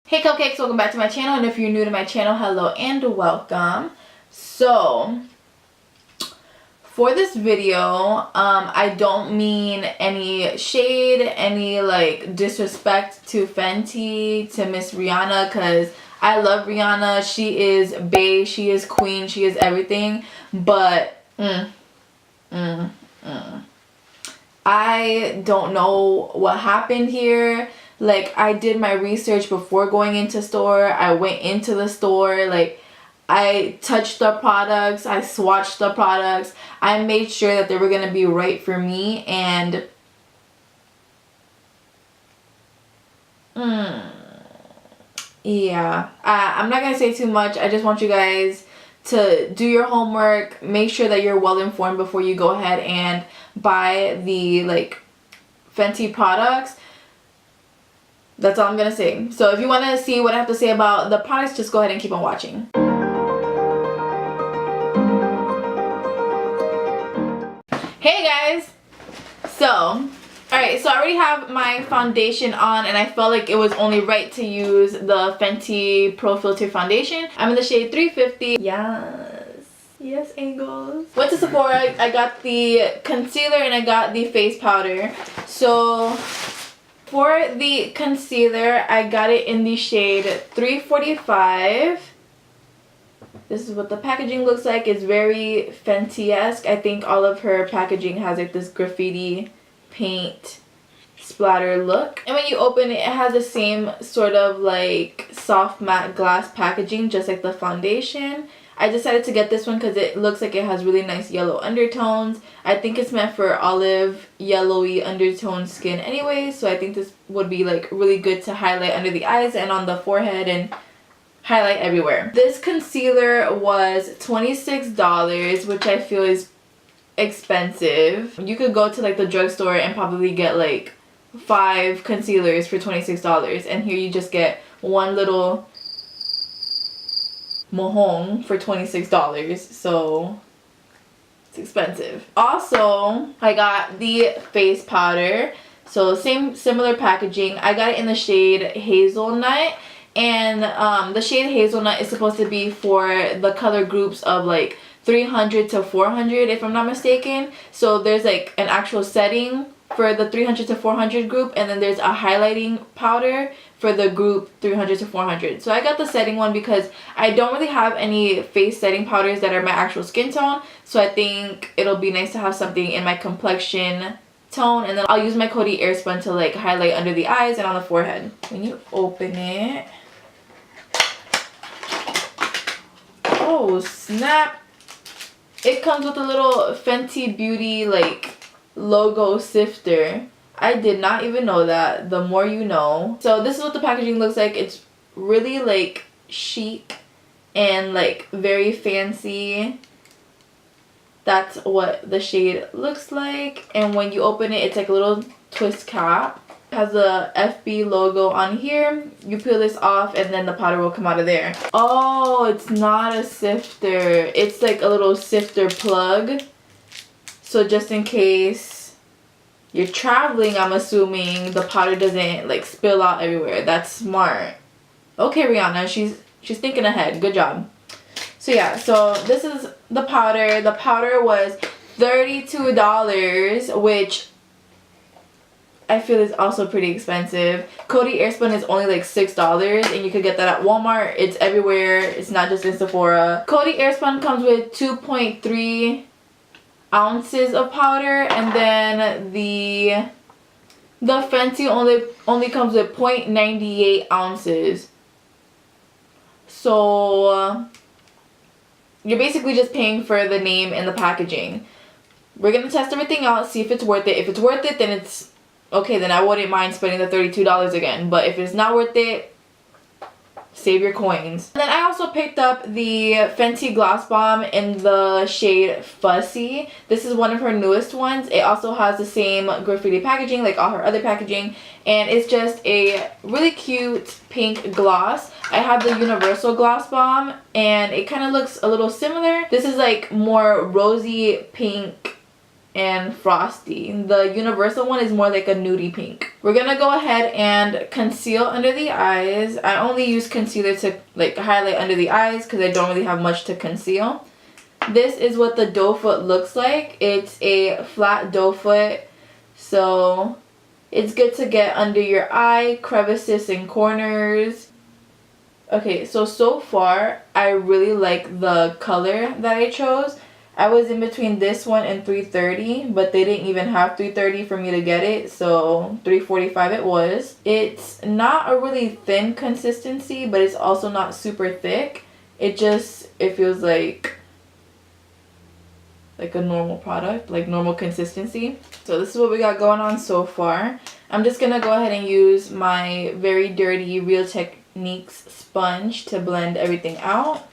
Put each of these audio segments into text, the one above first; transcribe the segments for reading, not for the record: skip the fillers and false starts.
Hey cupcakes, welcome back to my channel, and if you're new to my channel, hello and welcome. So for this video, I don't mean any shade, any like disrespect to Fenty, to Miss Rihanna, because I love Rihanna. She is bae, she is queen, she is everything, but I don't know what happened here. Like, I did my research before going into store. I went into the store. Like, I touched the products. I swatched the products. I made sure that they were going to be right for me. And yeah, I'm not going to say too much. I just want you guys to do your homework. Make sure that you're well informed before you go ahead and buy the like Fenty products. That's all I'm gonna say. So if you want to see what I have to say about the products, just go ahead and keep on watching. Hey guys! So, alright, so I already have my foundation on, and I felt like it was only right to use the Fenty Pro Filter Foundation. I'm in the shade 350. Yes, angles. Went to Sephora, I got the concealer and I got the face powder. So for the concealer, I got it in the shade 345. This is what the packaging looks like. It's very Fenty-esque. I think all of her packaging has like this graffiti paint splatter look. And when you open it, it has the same sort of like soft matte glass packaging, just like the foundation. I decided to get this one because it looks like it has really nice yellow undertones. I think it's meant for olive yellowy undertone skin anyway, so I think this would be like really good to highlight under the eyes and on the forehead and highlight everywhere. This concealer was $26, which I feel is expensive. You could go to like the drugstore and probably get like 5 concealers for $26, and here you just get one little mohong for $26, so it's expensive. Also, I got the face powder, so similar packaging. I got it in the shade Hazelnut, and the shade Hazelnut is supposed to be for the color groups of like 300 to 400 if I'm not mistaken. So there's like an actual setting for the 300 to 400 group, and then there's a highlighting powder for the group 300 to 400. So I got the setting one because I don't really have any face setting powders that are my actual skin tone, so I think it'll be nice to have something in my complexion tone. And then I'll use my Coty Airspun to like highlight under the eyes and on the forehead. When you open it, oh snap, it comes with a little Fenty Beauty like logo sifter. I did not even know that. The more you know. So this is what the packaging looks like. It's really like chic and like very fancy. That's what the shade looks like. And when you open it, it's like a little twist cap. It has a FB logo on here. You peel this off and then the powder will come out of there. Oh, it's not a sifter. It's like a little sifter plug. So just in case you're traveling, I'm assuming the powder doesn't like spill out everywhere. That's smart. Okay, Rihanna, she's thinking ahead. Good job. So yeah, so this is the powder. The powder was $32, which I feel is also pretty expensive. Coty Airspun is only like $6, and you could get that at Walmart. It's everywhere. It's not just in Sephora. Coty Airspun comes with 2.3 ounces of powder, and then the Fenty only comes with 0.98 ounces. So you're basically just paying for the name and the packaging. We're gonna test everything out, see if it's worth it. If it's worth it, then it's okay, then I wouldn't mind spending the $32 again. But if it's not worth it, save your coins. And then I also picked up the Fenty Gloss Bomb in the shade Fussy. This is one of her newest ones. It also has the same graffiti packaging like all her other packaging, and it's just a really cute pink gloss. I have the Universal Gloss Bomb, and it kind of looks a little similar. This is like more rosy pink and frosty. The universal one is more like a nudie pink. We're gonna go ahead and conceal under the eyes. I only use concealer to like highlight under the eyes because I don't really have much to conceal. This is what the doe foot looks like. It's a flat doe foot, so it's good to get under your eye, crevices and corners. Okay, so far I really like the color that I chose. I was in between this one and 330, but they didn't even have 330 for me to get it, so 345 it was. It's not a really thin consistency, but it's also not super thick. It feels like a normal product, like normal consistency. So this is what we got going on so far. I'm just gonna go ahead and use my very dirty Real Techniques sponge to blend everything out.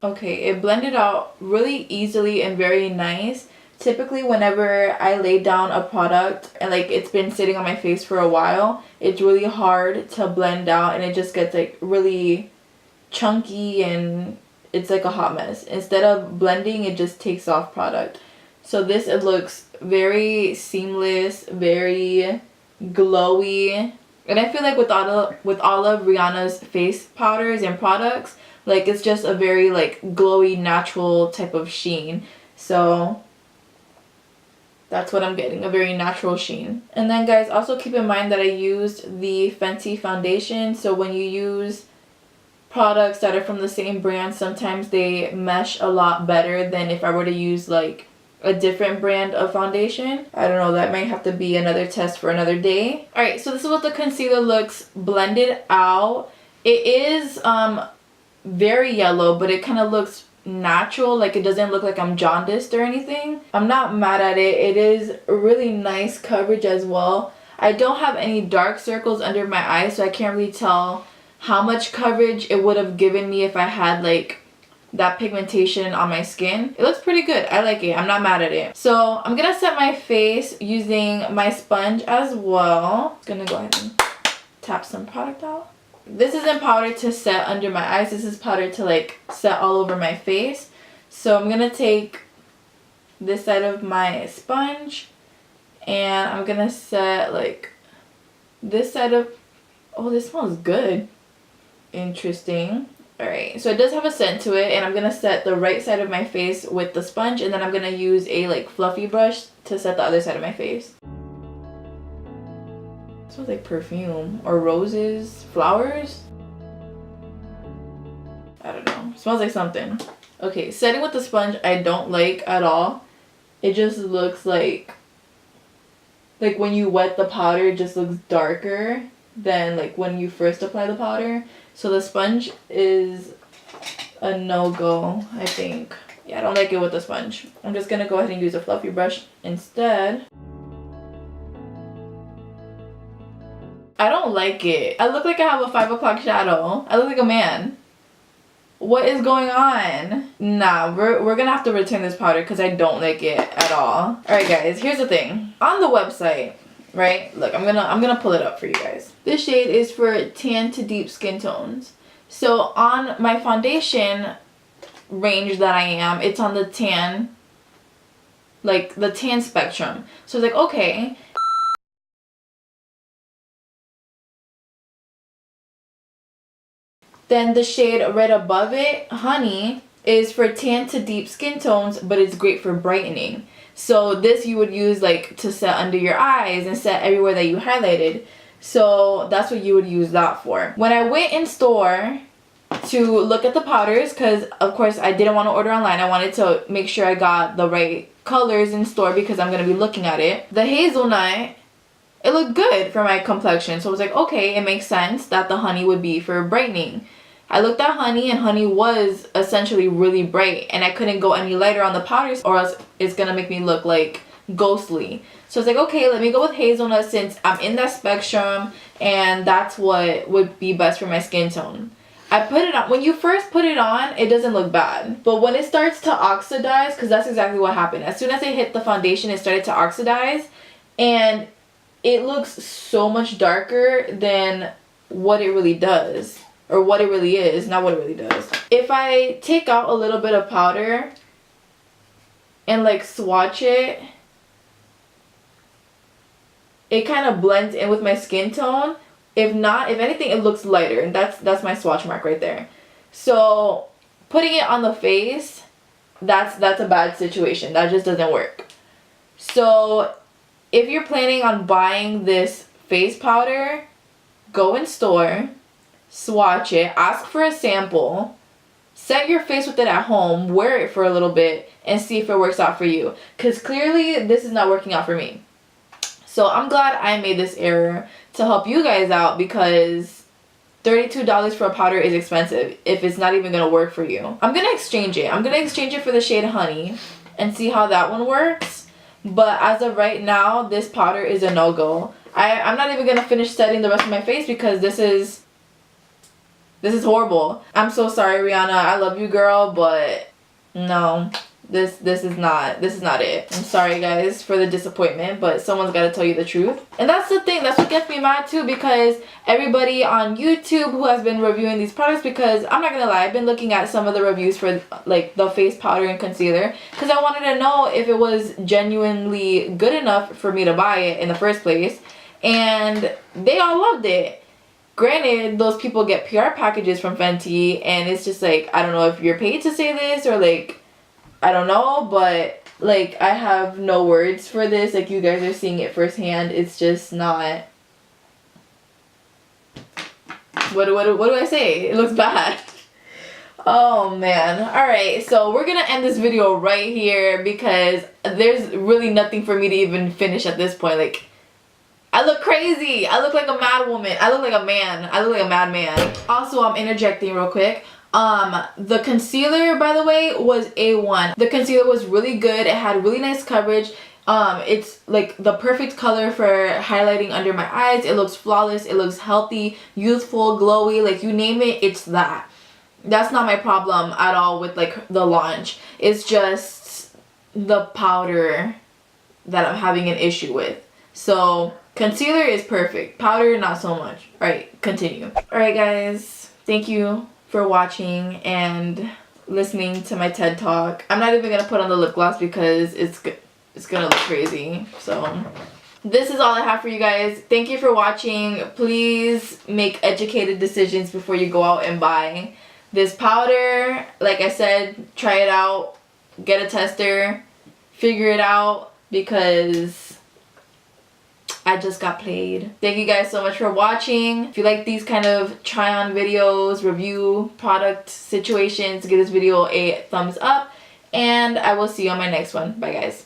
Okay, it blended out really easily and very nice. Typically whenever I lay down a product and like it's been sitting on my face for a while, it's really hard to blend out and it just gets like really chunky and it's like a hot mess. Instead of blending, it just takes off product. So this, it looks very seamless, very glowy. And I feel like with all of Rihanna's face powders and products, like it's just a very like glowy, natural type of sheen. So that's what I'm getting, a very natural sheen. And then guys, also keep in mind that I used the Fenty foundation. So when you use products that are from the same brand, sometimes they mesh a lot better than if I were to use like a different brand of foundation. I don't know, that might have to be another test for another day. Alright, so this is what the concealer looks blended out. It is very yellow, but it kind of looks natural, like it doesn't look like I'm jaundiced or anything. I'm not mad at it. It is really nice coverage as well. I don't have any dark circles under my eyes, so I can't really tell how much coverage it would have given me if I had like that pigmentation on my skin. It looks pretty good. I like it. I'm not mad at it. So I'm gonna set my face using my sponge as well. I'm gonna go ahead and tap some product out. This isn't powder to set under my eyes. This is powder to like set all over my face. So I'm gonna take this side of my sponge and I'm gonna set like this side of, oh, this smells good. Interesting. Alright, so it does have a scent to it, and I'm gonna set the right side of my face with the sponge, and then I'm gonna use a like fluffy brush to set the other side of my face. It smells like perfume or roses, flowers. I don't know. It smells like something. Okay, setting with the sponge I don't like at all. It just looks like when you wet the powder, it just looks darker than like when you first apply the powder. So the sponge is a no-go, I think. Yeah, I don't like it with the sponge. I'm just gonna go ahead and use a fluffy brush instead. I don't like it. I look like I have a 5 o'clock shadow. I look like a man. What is going on? Nah, we're gonna have to return this powder because I don't like it at all. Alright guys, here's the thing. On the website, right? Look, I'm gonna pull it up for you guys. This shade is for tan to deep skin tones. So on my foundation range that I am, it's on the tan, like the tan spectrum. So it's like, okay. Then the shade right above it, Honey, is for tan to deep skin tones, but it's great for brightening. So this you would use like to set under your eyes and set everywhere that you highlighted. So that's what you would use that for. When I went in store to look at the powders, because of course I didn't want to order online, I wanted to make sure I got the right colors in store because I'm going to be looking at it. The hazelnut, it looked good for my complexion, so I was like, okay, it makes sense that the Honey would be for brightening. I looked at Honey, and Honey was essentially really bright, and I couldn't go any lighter on the powders or else it's gonna make me look like ghostly. So it's like, okay, let me go with hazelnut since I'm in that spectrum and that's what would be best for my skin tone. I put it on. When you first put it on, it doesn't look bad, but when it starts to oxidize, because that's exactly what happened, as soon as I hit the foundation, it started to oxidize, and it looks so much darker than what it really does. or what it really is, not what it really does. If I take out a little bit of powder and like swatch it, it kind of blends in with my skin tone. If not, if anything, it looks lighter, and that's my swatch mark right there. So putting it on the face, that's a bad situation. That just doesn't work. So if you're planning on buying this face powder, go in store, swatch it, ask for a sample, set your face with it at home, wear it for a little bit, and see if it works out for you. Because clearly this is not working out for me. So I'm glad I made this error to help you guys out, because $32 for a powder is expensive if it's not even going to work for you. I'm going to exchange it. I'm going to exchange it for the shade Honey and see how that one works. But as of right now, this powder is a no-go. I'm not even going to finish setting the rest of my face because this is horrible. I'm so sorry, Rihanna. I love you, girl, but no. This is not it. I'm sorry guys for the disappointment, but someone's got to tell you the truth. And that's the thing, that's what gets me mad too, because everybody on YouTube who has been reviewing these products, because I'm not gonna lie, I've been looking at some of the reviews for like the face powder and concealer because I wanted to know if it was genuinely good enough for me to buy it in the first place, and they all loved it. Granted, those people get PR packages from Fenty, and it's just like, I don't know if you're paid to say this or like, I don't know, but like I have no words for this. Like, you guys are seeing it firsthand. It's just not. What do I say? It looks bad. Oh man. Alright, so we're gonna end this video right here because there's really nothing for me to even finish at this point. Like, I look crazy. I look like a mad woman. I look like a man. I look like a madman. Also, I'm interjecting real quick. The concealer, by the way, was A1. The concealer was really good. It had really nice coverage. It's like the perfect color for highlighting under my eyes. It looks flawless. It looks healthy, youthful, glowy. Like, you name it, it's that. That's not my problem at all with like the launch. It's just the powder that I'm having an issue with. So concealer is perfect. Powder, not so much. Alright, continue. Alright guys, thank you for watching and listening to my TED Talk. I'm not even gonna put on the lip gloss because it's gonna look crazy. So this is all I have for you guys. Thank you for watching. Please make educated decisions before you go out and buy this powder. Like I said, try it out, get a tester, figure it out, because I just got played. Thank you guys so much for watching. If you like these kind of try on videos, review product situations, give this video a thumbs up, and I will see you on my next one. Bye guys.